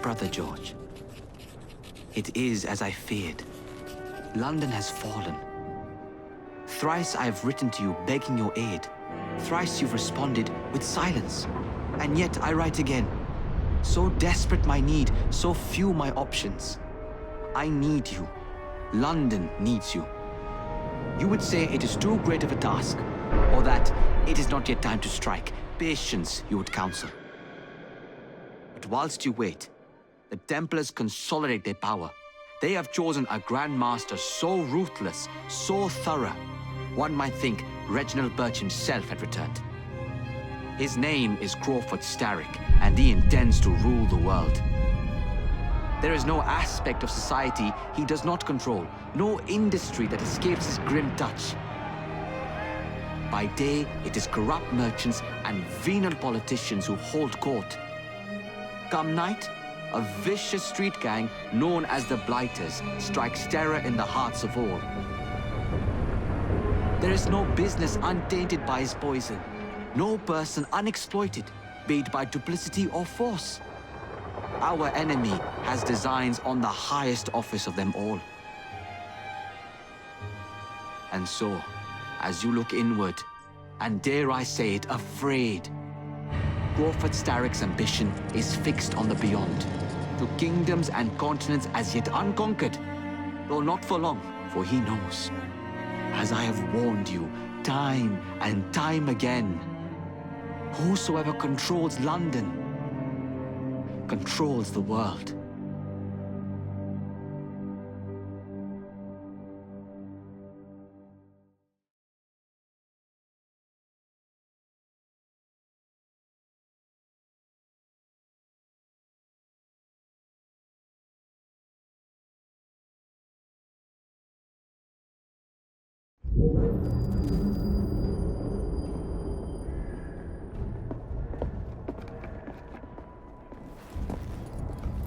brother George. It is as I feared. London has fallen. Thrice I have written to you begging your aid. Thrice you've responded with silence. And yet I write again. So desperate my need, so few my options. I need you. London needs you. You would say it is too great of a task, or that it is not yet time to strike. Patience, you would counsel. But whilst you wait, the Templars consolidate their power. They have chosen a Grand Master so ruthless, so thorough, one might think Reginald Birch himself had returned. His name is Crawford Starrick, and he intends to rule the world. There is no aspect of society he does not control, no industry that escapes his grim touch. By day, it is corrupt merchants and venal politicians who hold court. Come night, a vicious street gang known as the Blighters strikes terror in the hearts of all. There is no business untainted by his poison, no person unexploited, be it by duplicity or force. Our enemy has designs on the highest office of them all. And so, as you look inward, and dare I say it, afraid, Crawford Starrick's ambition is fixed on the beyond, to kingdoms and continents as yet unconquered, though not for long, for he knows, as I have warned you time and time again, whosoever controls London controls the world.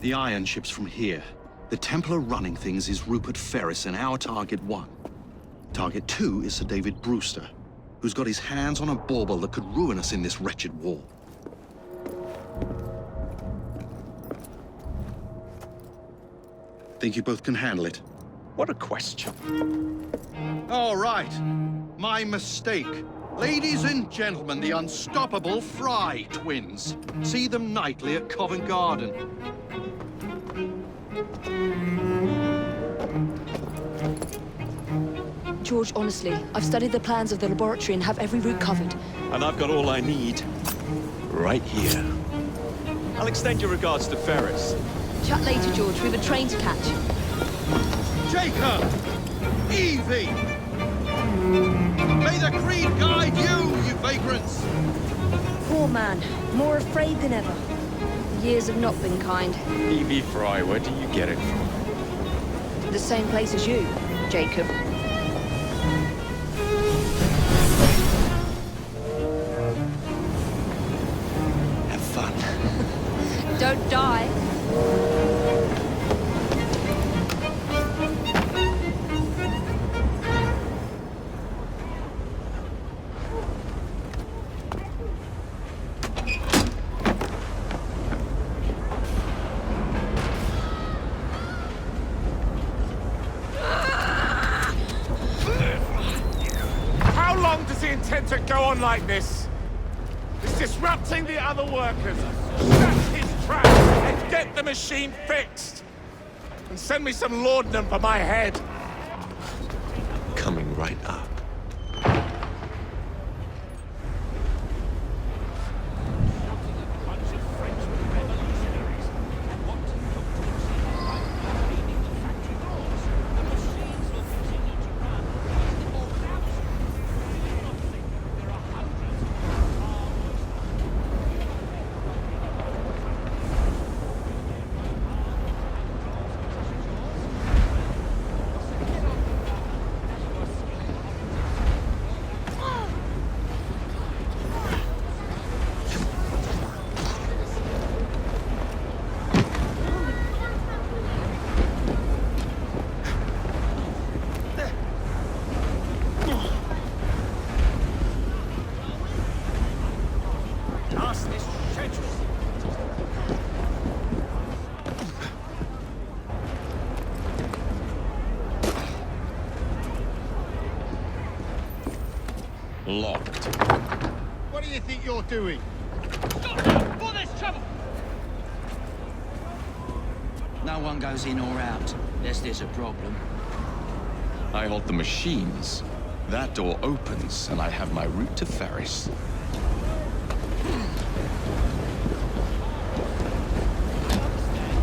The iron ship's from here. The Templar running things is Rupert Ferris and our target 1. Target 2 is Sir David Brewster, who's got his hands on a bauble that could ruin us in this wretched war. Think you both can handle it? What a question. All right. My mistake. Ladies and gentlemen, the unstoppable Fry twins. See them nightly at Covent Garden. George, honestly, I've studied the plans of the laboratory and have every route covered. And I've got all I need right here. I'll extend your regards to Ferris. Chat later, George. We've a train to catch. Jacob! Evie! May the creed guide you, you vagrants! Poor man. More afraid than ever. The years have not been kind. Evie Fry, where do you get it from? The same place as you, Jacob. Have fun. Don't die. Intend to go on like this? It's disrupting the other workers. Shut his trap and get the machine fixed. And send me some laudanum for my head. Coming right up. What do you think you're doing? For this trouble! No one goes in or out, unless there's a problem. I hold the machines. That door opens, and I have my route to Ferris.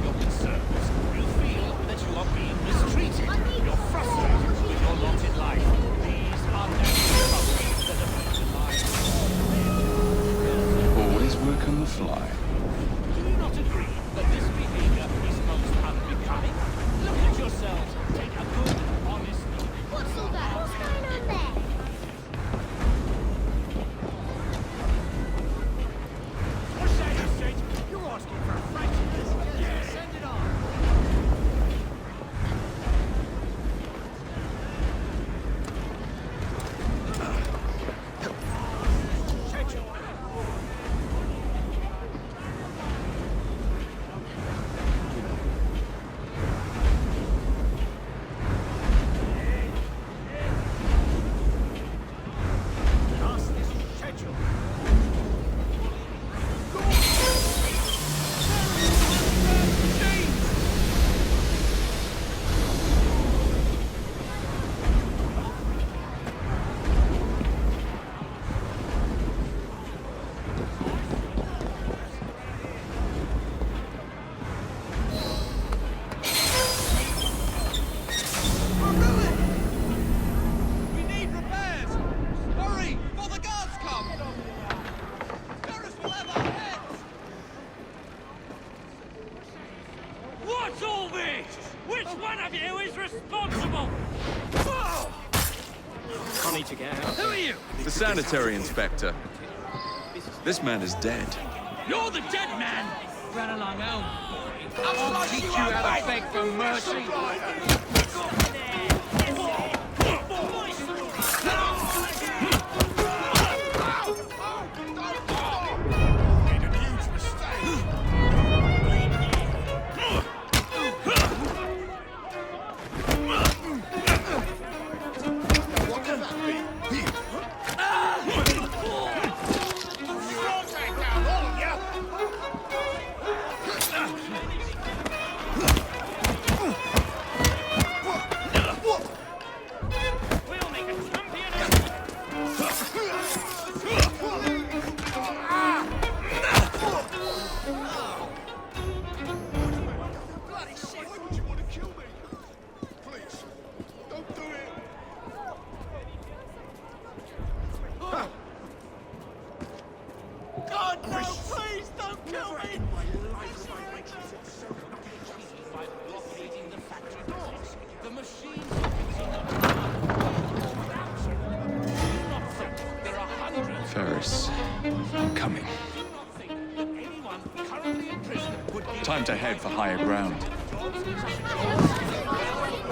Your concerns. You feel that you are being mistreated. You're frustrated with your lot in life. These are natural troubles that affect life. Always work on the fly. Do you not agree that this behavior is most unbecoming? Look at yourselves. Take a good, honest look. What's all that? What's going on there? What's that you said? You're asking for a fraction. Yeah, send it on. We need repairs! Hurry, before the guards come! Ferris will have our heads! What's all this? Which one of you is responsible? I need to get out. Who are you? The sanitary inspector. This man is dead. You're the dead man! Run along home. I'll teach you how to beg for mercy. We'll make a champion of Bloody shit! Why would you want to kill me? Please, don't do it! God, no, please, don't kill me! by blockading the factory doors. The machines there are hundreds. Ferris, I'm coming. Do not think that anyone currently in prison would give Time to head for higher ground.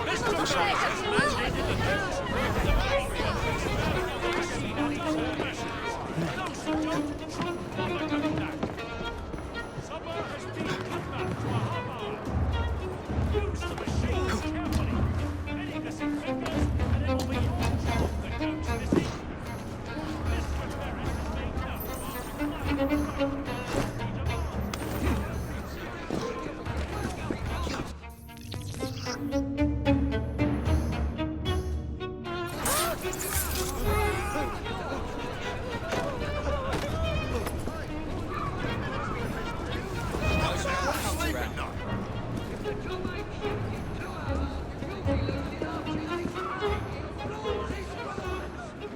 Mr. Ferris has mandated the Someone has been cut back to a half hour. Use the machines carefully. Any disinfectors, and it will be your job that coach this in. Mr. Ferris has made note of our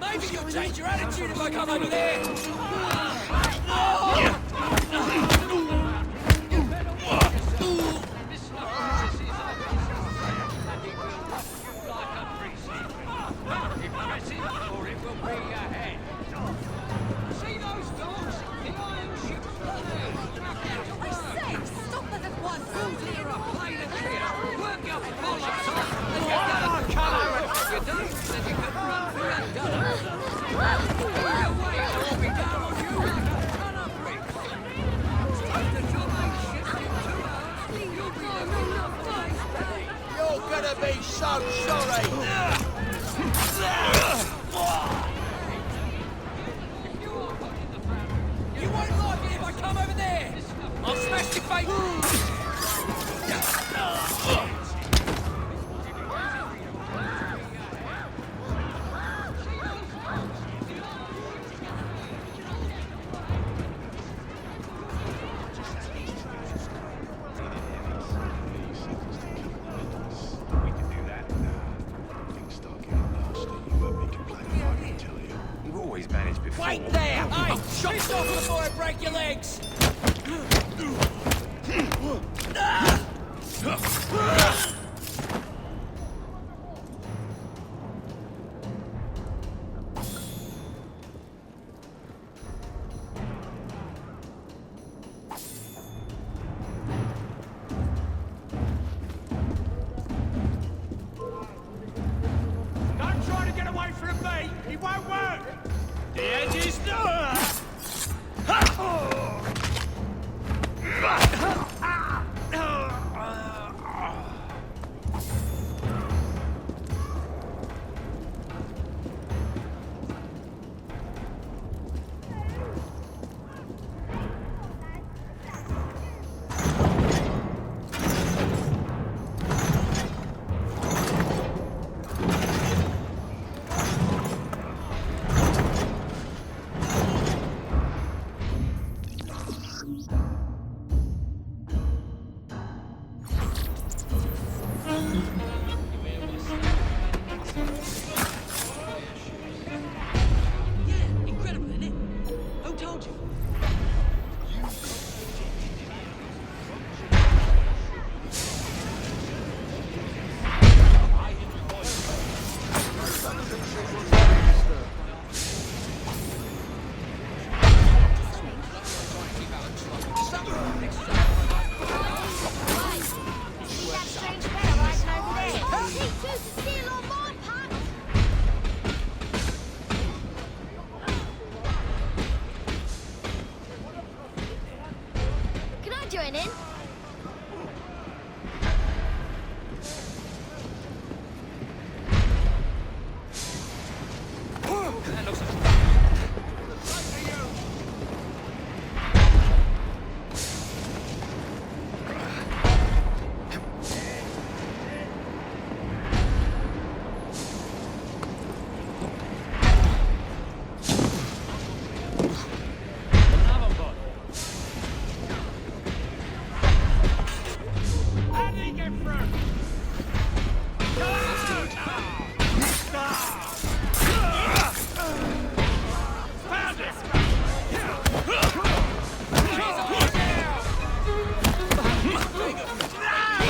Maybe you'll change your attitude if I come over there. See those dogs? The iron ships I say, stop them at once! You're a plate of clear. Work your bollocks off and you gotta come. If you don't, then you can run for a gunner. Move your way or we'll be down on Piss off before I break your legs! Don't try to get away from me! It won't work! The edge is Yeah, incredible, isn't it? Who told you? That strange fellow riding over there. He chose to steal all my packs. Can I join in? How did he get through? Found it!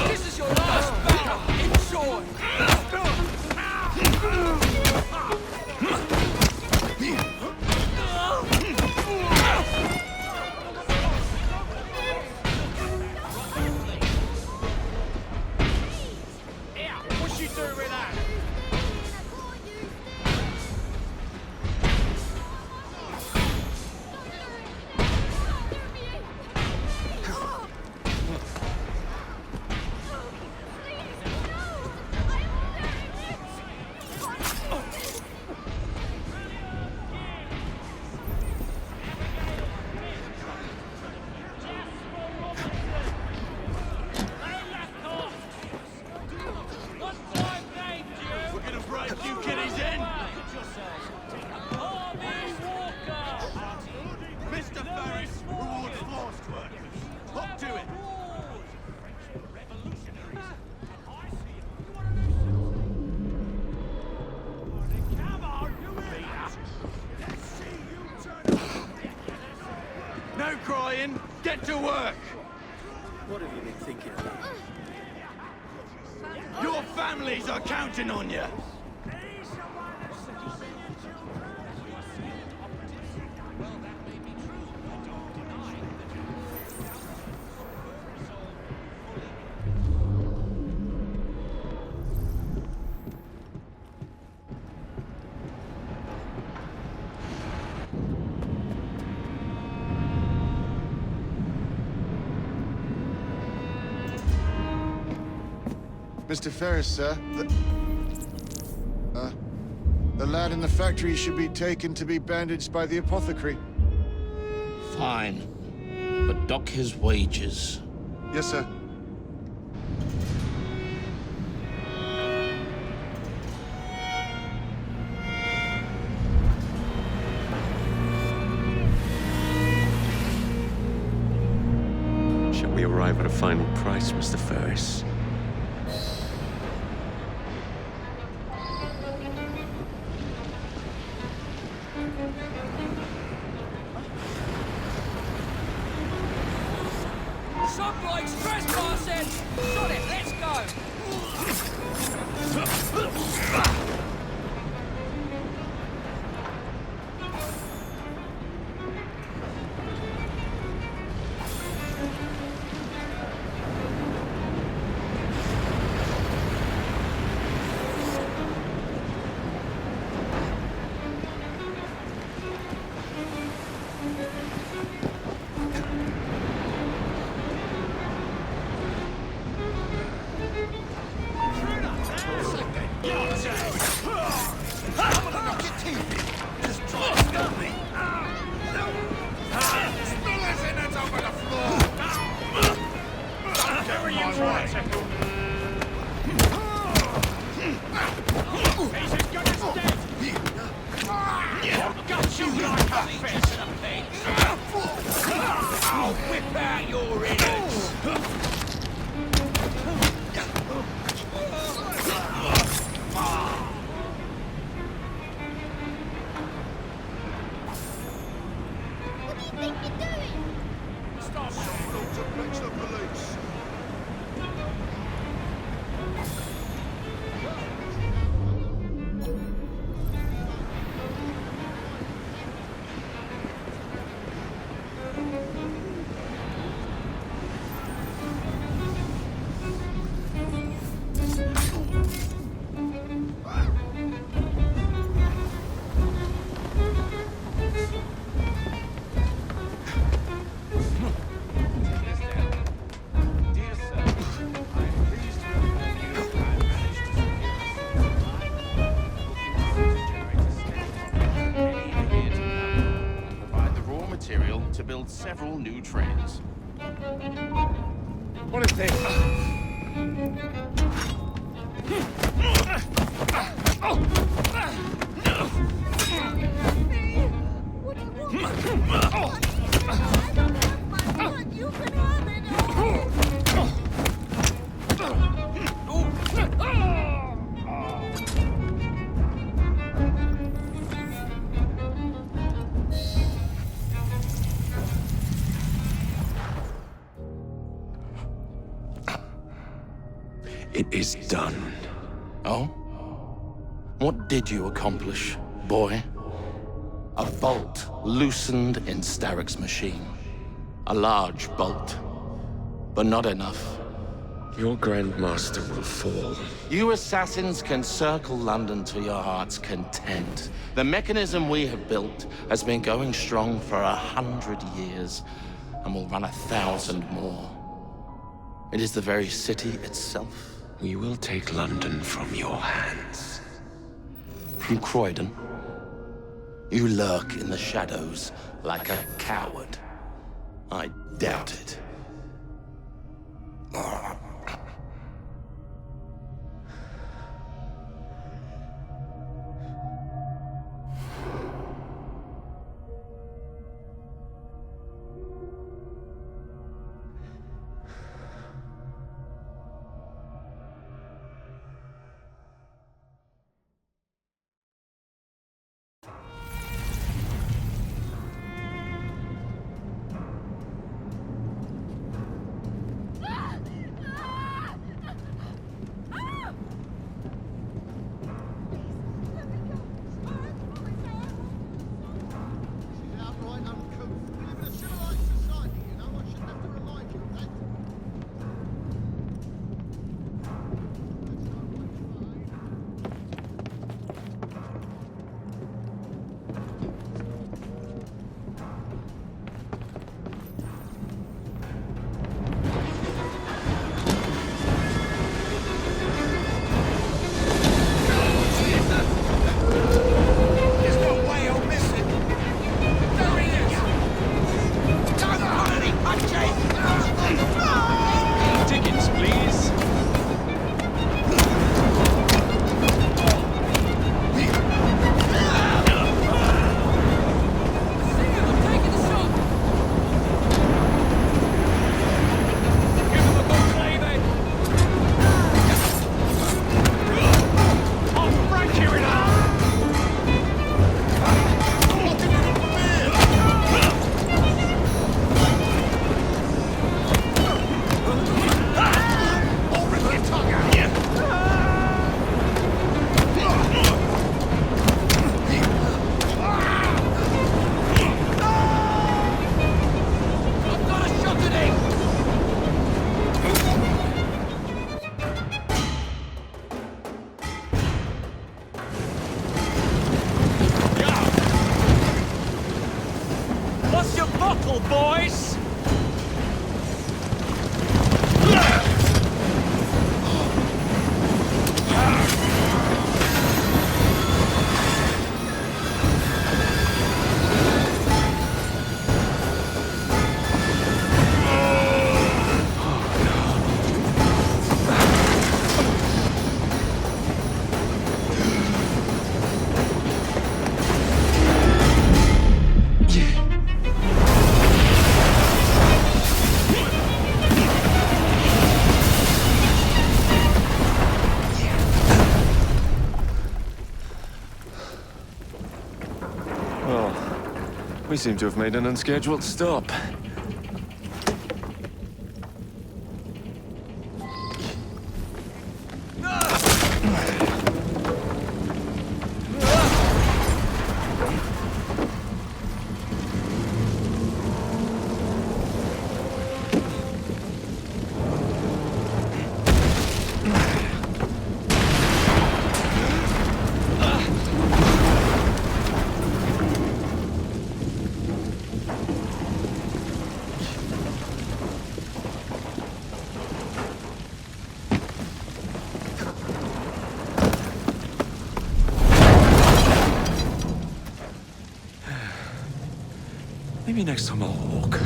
This is your last battle! Enjoy! Here, what's you doing with that? We're gonna break you kiddies in! Mr. Ferris rewards forced workers. Hop to it! No crying! Get to work! What have you been thinking about? Your families are counting on you! Mr. Ferris, sir, the lad in the factory should be taken to be bandaged by the apothecary. Fine. But dock his wages. Yes, sir. Shall we arrive at a final price, Mr. Ferris? Some bloke's trespassing! Got it, let's go! To build several new trains. What is this? What do you want? I don't have my foot. You can have it all. It is done. Oh? What did you accomplish, boy? A bolt loosened in Starrick's machine. A large bolt, but not enough. Your Grandmaster will fall. You assassins can circle London to your heart's content. The mechanism we have built has been going strong for 100 years, and will run 1,000 more. It is the very city itself. We will take London from your hands. From Croydon? You lurk in the shadows like a coward. I doubt it. What's your bottle, boys? We seem to have made an unscheduled stop. Maybe next time I'll walk.